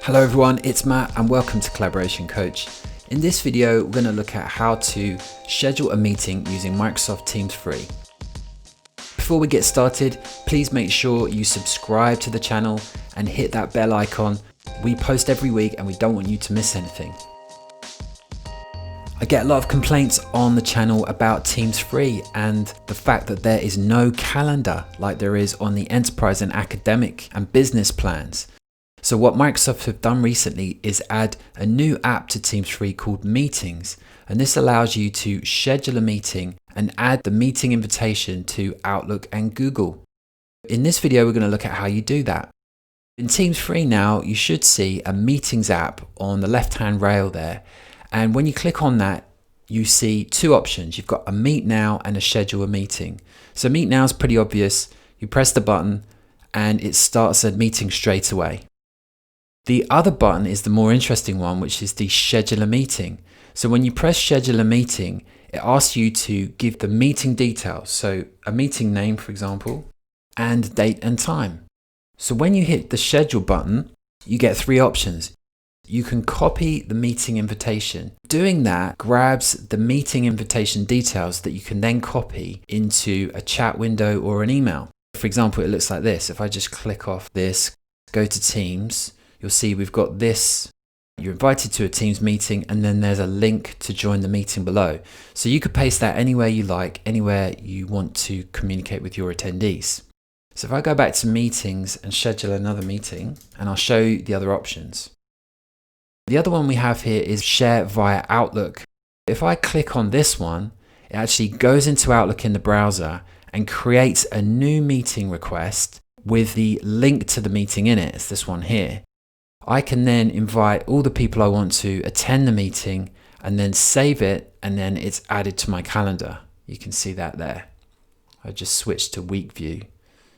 Hello everyone, it's Matt and welcome to Collaboration Coach. In this video, we're going to look at how to schedule a meeting using Microsoft Teams Free. Before we get started, please make sure you subscribe to the channel and hit that bell icon. We post every week and we don't want you to miss anything. I get a lot of complaints on the channel about Teams Free and the fact that there is no calendar like there is on the enterprise and academic and business plans. So what Microsoft have done recently is add a new app to Teams Free called Meetings, and this allows you to schedule a meeting and add the meeting invitation to Outlook and Google. In this video, we're going to look at how you do that. In Teams Free now, you should see a Meetings app on the left-hand rail there, and when you click on that, you see two options. You've got a Meet Now and a Schedule a Meeting. So Meet Now is pretty obvious. You press the button and it starts a meeting straight away. The other button is the more interesting one, which is the Schedule a Meeting. So when you press Schedule a Meeting, it asks you to give the meeting details. So a meeting name, for example, and date and time. So when you hit the Schedule button, you get three options. You can copy the meeting invitation. Doing that grabs the meeting invitation details that you can then copy into a chat window or an email. For example, it looks like this. If I just click off this, go to Teams, you'll see we've got this. You're invited to a Teams meeting and then there's a link to join the meeting below. So you could paste that anywhere you like, anywhere you want to communicate with your attendees. So if I go back to Meetings and schedule another meeting, and I'll show you the other options. The other one we have here is Share via Outlook. If I click on this one, it actually goes into Outlook in the browser and creates a new meeting request with the link to the meeting in it. It's this one here. I can then invite all the people I want to attend the meeting and then save it, and then it's added to my calendar. You can see that there. I just switched to week view.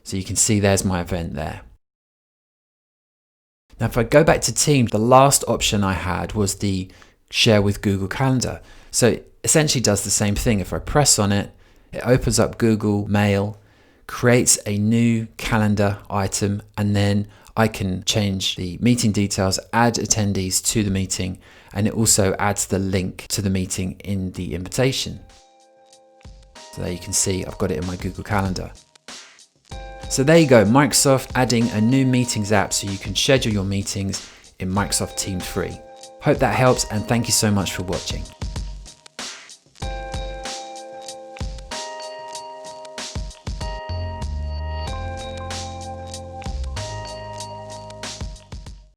So you can see there's my event there. Now if I go back to Teams, the last option I had was the Share with Google Calendar. So it essentially does the same thing. If I press on it, it opens up Google Mail, creates a new calendar item, and then I can change the meeting details, add attendees to the meeting, and it also adds the link to the meeting in the invitation. So there you can see I've got it in my Google Calendar. So there you go, Microsoft adding a new Meetings app so you can schedule your meetings in Microsoft Teams Free. Hope that helps and thank you so much for watching.